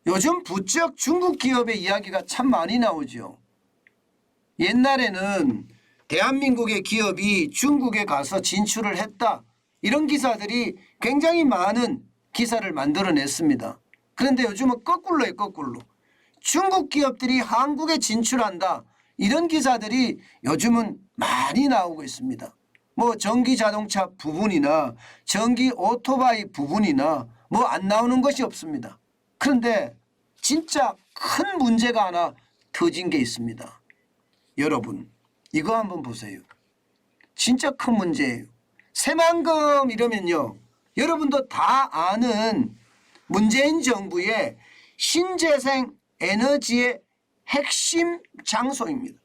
요즘 부쩍 중국 기업의 이야기가 참 많이 나오죠. 옛날에는 대한민국의 기업이 중국에 가서 진출을 했다. 이런 기사들이 굉장히 많은 기사를 만들어냈습니다. 그런데 요즘은 거꾸로예요. 거꾸로. 중국 기업들이 한국에 진출한다. 이런 기사들이 요즘은 많이 나오고 있습니다. 뭐 전기 자동차 부분이나 전기 오토바이 부분이나 뭐 안 나오는 것이 없습니다. 그런데 진짜 큰 문제가 하나 터진 게 있습니다. 여러분 이거 한번 보세요. 진짜 큰 문제예요. 새만금 이러면요. 여러분도 다 아는 문재인 정부의 신재생 에너지의 핵심 장소입니다.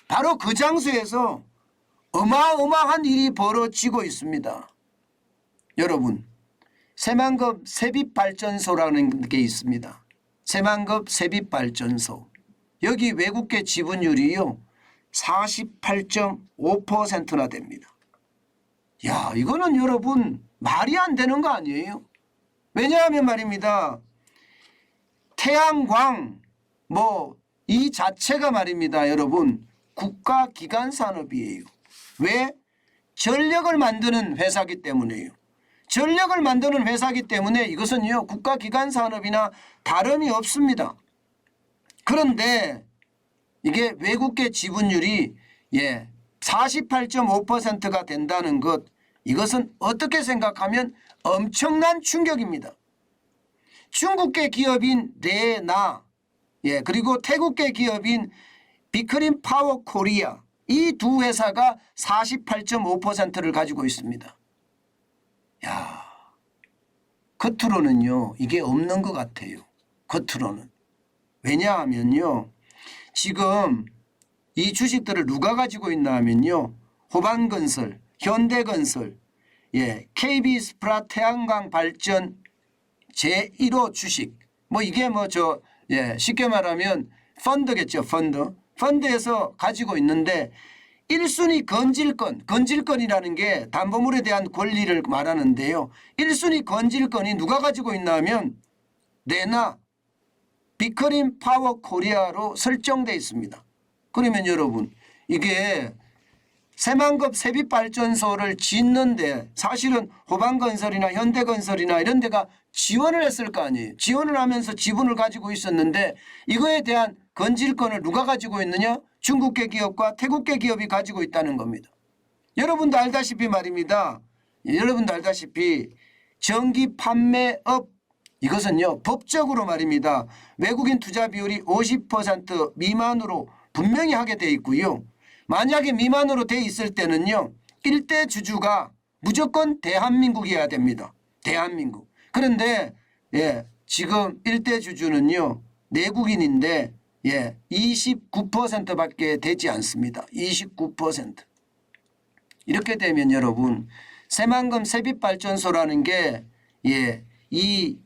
바로 그 장소에서 어마어마한 일이 벌어지고 있습니다. 여러분 새만금 셋빛발전소라는 게 있습니다. 새만금 셋빛발전소. 여기 외국계 지분율이요 48.5%나 됩니다. 야, 이거는 여러분 말이 안 되는 거 아니에요? 왜냐하면 말입니다. 태양광 이 자체가 말입니다. 여러분 국가기관 산업이에요. 왜? 전력을 만드는 회사이기 때문에요. 전력을 만드는 회사이기 때문에 이것은요 국가기관 산업이나 다름이 없습니다. 그런데 이게 외국계 지분율이 48.5%가 된다는 것, 이것은 어떻게 생각하면 엄청난 충격입니다. 중국계 기업인 레나 그리고 태국계 기업인 비크림 파워 코리아, 이 두 회사가 48.5%를 가지고 있습니다. 야, 겉으로는요 이게 없는 것 같아요. 겉으로는. 왜냐하면요 지금 이 주식들을 누가 가지고 있나 하면요 호반건설, 현대건설, KB스프라 태양광 발전 제1호 주식, 이게 쉽게 말하면 펀드겠죠. 펀드에서 가지고 있는데 1순위 건질권이라는 게 담보물에 대한 권리를 말하는데요. 1순위 건질권이 누가 가지고 있나 하면 레나, 비크림 파워 코리아로 설정되어 있습니다. 그러면 여러분 이게 새만금 셋빛발전소를 짓는데 사실은 호반건설이나 현대건설이나 이런 데가 지원을 했을 거 아니에요. 지원을 하면서 지분을 가지고 있었는데 이거에 대한 건질권을 누가 가지고 있느냐? 중국계 기업과 태국계 기업이 가지고 있다는 겁니다. 여러분도 알다시피 말입니다. 여러분도 알다시피 전기 판매업, 이것은요 법적으로 말입니다. 외국인 투자 비율이 50% 미만으로 분명히 하게 돼 있고요. 만약에 미만으로 돼 있을 때는요 1대 주주가 무조건 대한민국이어야 됩니다. 대한민국. 그런데 지금 1대 주주는요 내국인인데 29%밖에 되지 않습니다. 29%. 이렇게 되면 여러분 새만금 셋빛발전소라는 게 이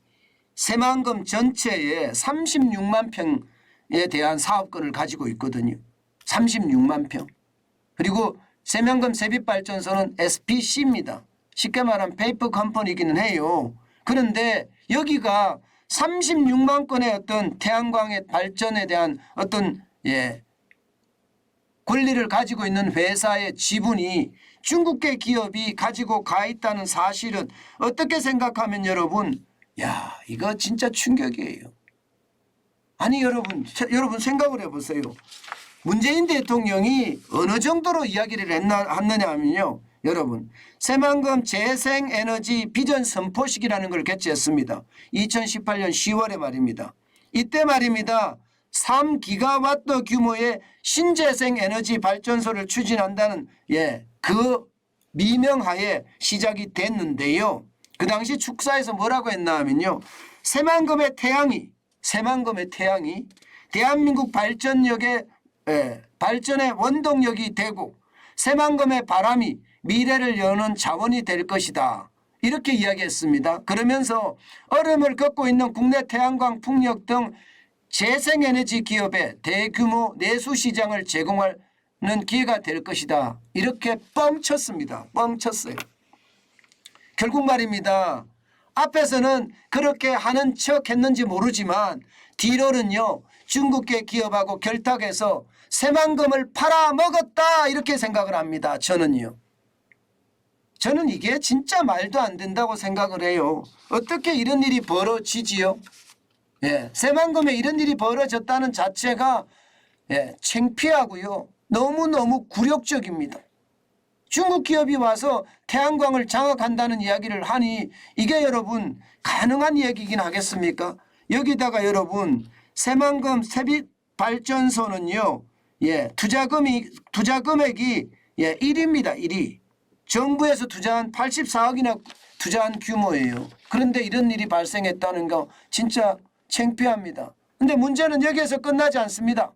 새만금 전체의 36만 평에 대한 사업권을 가지고 있거든요. 36만 평. 그리고 새만금 셋빛발전소는 SPC입니다. 쉽게 말하면 페이퍼 컴퍼니이기는 해요. 그런데 여기가 36만 건의 어떤 태양광의 발전에 대한 어떤 권리를 가지고 있는 회사의 지분이 중국계 기업이 가지고 가 있다는 사실은 어떻게 생각하면 여러분 이거 진짜 충격이에요. 아니 여러분 생각을 해보세요. 문재인 대통령이 어느 정도로 이야기를 했느냐 하면요. 여러분 새만금 재생에너지 비전 선포식이라는 걸 개최했습니다. 2018년 10월에 말입니다. 이때 말입니다. 3기가와트 규모의 신재생에너지 발전소를 추진한다는 그 미명하에 시작이 됐는데요. 그 당시 축사에서 뭐라고 했나 하면요. 새만금의 태양이 대한민국 발전의 원동력이 되고 새만금의 바람이 미래를 여는 자원이 될 것이다. 이렇게 이야기했습니다. 그러면서 어려움을 겪고 있는 국내 태양광 풍력 등 재생에너지 기업에 대규모 내수 시장을 제공하는 기회가 될 것이다. 이렇게 뻥쳤습니다. 뻥쳤어요. 결국 말입니다. 앞에서는 그렇게 하는 척 했는지 모르지만 뒤로는요 중국계 기업하고 결탁해서 새만금을 팔아먹었다 이렇게 생각을 합니다. 저는요. 저는 이게 진짜 말도 안 된다고 생각을 해요. 어떻게 이런 일이 벌어지지요? 예, 새만금에 이런 일이 벌어졌다는 자체가 창피하고요. 너무너무 굴욕적입니다. 중국 기업이 와서 태양광을 장악한다는 이야기를 하니 이게 여러분 가능한 얘기긴 하겠습니까? 여기다가 여러분 새만금 세빛발전소는요. 투자 금액이 1위입니다. 1위. 정부에서 투자한 84억이나 투자한 규모예요. 그런데 이런 일이 발생했다는 거 진짜 창피합니다. 그런데 문제는 여기에서 끝나지 않습니다.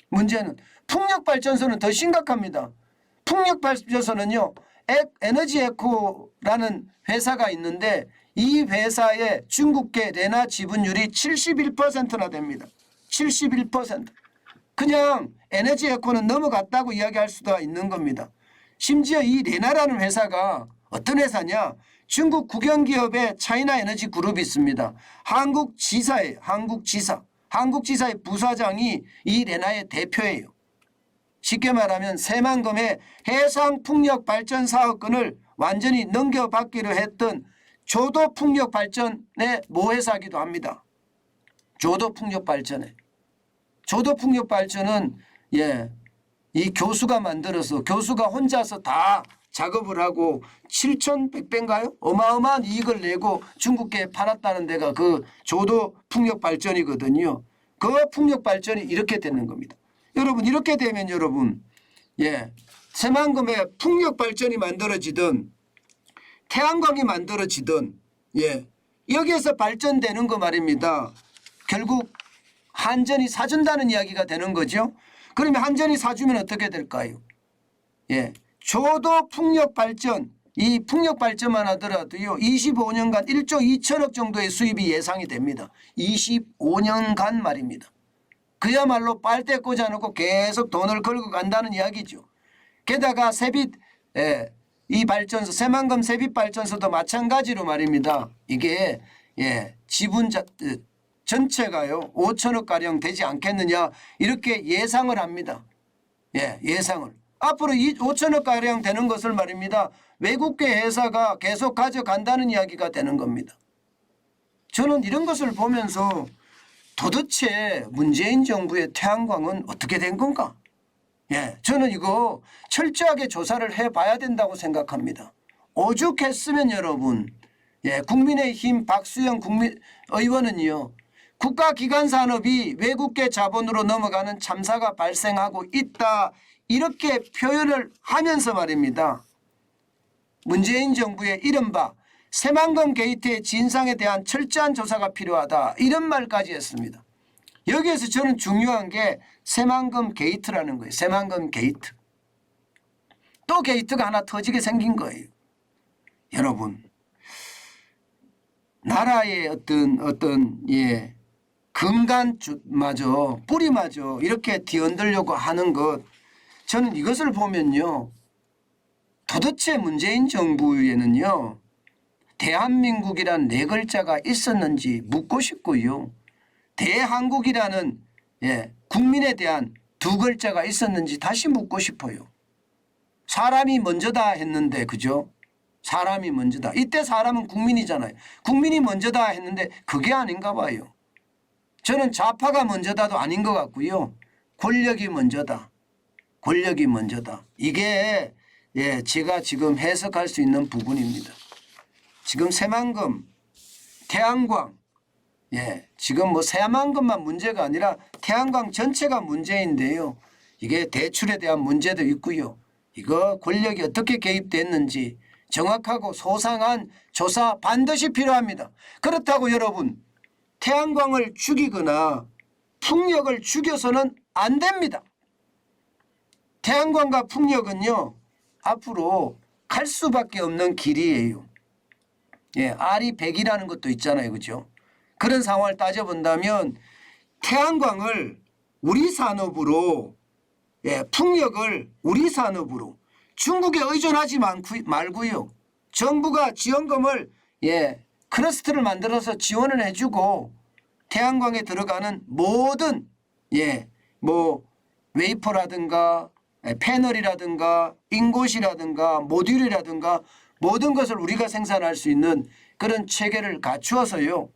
문제는 풍력발전소는 더 심각합니다. 풍력발전소는요. 에너지에코라는 회사가 있는데 이 회사의 중국계 레나 지분율이 71%나 됩니다. 71%. 그냥 에너지에코는 넘어갔다고 이야기할 수도 있는 겁니다. 심지어 이 레나라는 회사가 어떤 회사냐. 중국 국영기업의 차이나 에너지 그룹이 있습니다. 한국지사예요. 한국지사. 한국지사의 부사장이 이 레나의 대표예요. 쉽게 말하면 새만금의 해상풍력발전 사업권을 완전히 넘겨받기로 했던 조도풍력발전의 모회사이기도 합니다. 조도풍력발전에. 조도풍력발전은 이 교수가 만들어서 교수가 혼자서 다 작업을 하고 7,100배인가요? 어마어마한 이익을 내고 중국계에 팔았다는 데가 그 조도풍력발전이거든요. 그 풍력발전이 이렇게 되는 겁니다. 여러분 이렇게 되면 여러분 새만금에 풍력발전이 만들어지든 태양광이 만들어지든 여기에서 발전되는 거 말입니다. 결국 한전이 사준다는 이야기가 되는 거죠. 그러면 한전이 사주면 어떻게 될까요? 조도 풍력발전 이 풍력발전만 하더라도요 25년간 1조 2천억 정도의 수입이 예상이 됩니다. 25년간 말입니다. 그야말로 빨대 꽂아놓고 계속 돈을 걸고 간다는 이야기죠. 게다가 이 발전소 새만금 세빛발전소도 마찬가지로 말입니다. 이게 지분 전체가요 5천억가량 되지 않겠느냐 이렇게 예상을 합니다. 예상을. 앞으로 5천억가량 되는 것을 말입니다. 외국계 회사가 계속 가져간다는 이야기가 되는 겁니다. 저는 이런 것을 보면서 도대체 문재인 정부의 태양광은 어떻게 된 건가? 저는 이거 철저하게 조사를 해봐야 된다고 생각합니다. 오죽했으면 여러분 국민의힘 박수영 의원은요. 국가기관 산업이 외국계 자본으로 넘어가는 참사가 발생하고 있다. 이렇게 표현을 하면서 말입니다. 문재인 정부의 이른바 새만금 게이트의 진상에 대한 철저한 조사가 필요하다. 이런 말까지 했습니다. 여기에서 저는 중요한 게 새만금 게이트라는 거예요. 새만금 게이트. 또 게이트가 하나 터지게 생긴 거예요. 여러분 나라의 어떤 근간마저 뿌리마저 이렇게 뒤흔들려고 하는 것 저는 이것을 보면요. 도대체 문재인 정부에는요. 대한민국이란 네 글자가 있었는지 묻고 싶고요. 대한국이라는 국민에 대한 두 글자가 있었는지 다시 묻고 싶어요. 사람이 먼저다 했는데 그죠? 사람이 먼저다. 이때 사람은 국민이잖아요. 국민이 먼저다 했는데 그게 아닌가 봐요. 저는 좌파가 먼저다도 아닌 것 같고요. 권력이 먼저다. 권력이 먼저다. 이게 제가 지금 해석할 수 있는 부분입니다. 지금 새만금, 태양광 지금 뭐 새만금만 문제가 아니라 태양광 전체가 문제인데요. 이게 대출에 대한 문제도 있고요. 이거 권력이 어떻게 개입됐는지 정확하고 소상한 조사 반드시 필요합니다. 그렇다고 여러분 태양광을 죽이거나 풍력을 죽여서는 안 됩니다. 태양광과 풍력은요. 앞으로 갈 수밖에 없는 길이에요. R이 100이라는 것도 있잖아요. 그죠? 그런 상황을 따져본다면 태양광을 우리 산업으로 풍력을 우리 산업으로 중국에 의존하지 말고요. 정부가 지원금을 클러스터를 만들어서 지원을 해주고 태양광에 들어가는 모든 웨이퍼라든가 패널이라든가 인곳이라든가 모듈이라든가 모든 것을 우리가 생산할 수 있는 그런 체계를 갖추어서요.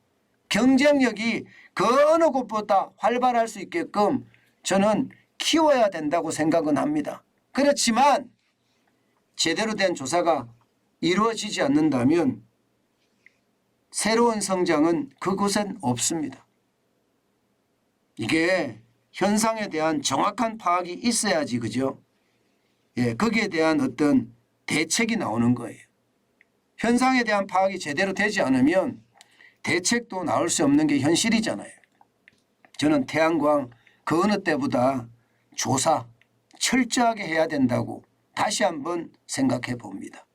경쟁력이 그 어느 곳보다 활발할 수 있게끔 저는 키워야 된다고 생각은 합니다. 그렇지만 제대로 된 조사가 이루어지지 않는다면 새로운 성장은 그곳엔 없습니다. 이게 현상에 대한 정확한 파악이 있어야지, 그죠? 거기에 대한 어떤 대책이 나오는 거예요. 현상에 대한 파악이 제대로 되지 않으면 대책도 나올 수 없는 게 현실이잖아요. 저는 태양광 그 어느 때보다 조사 철저하게 해야 된다고 다시 한번 생각해 봅니다.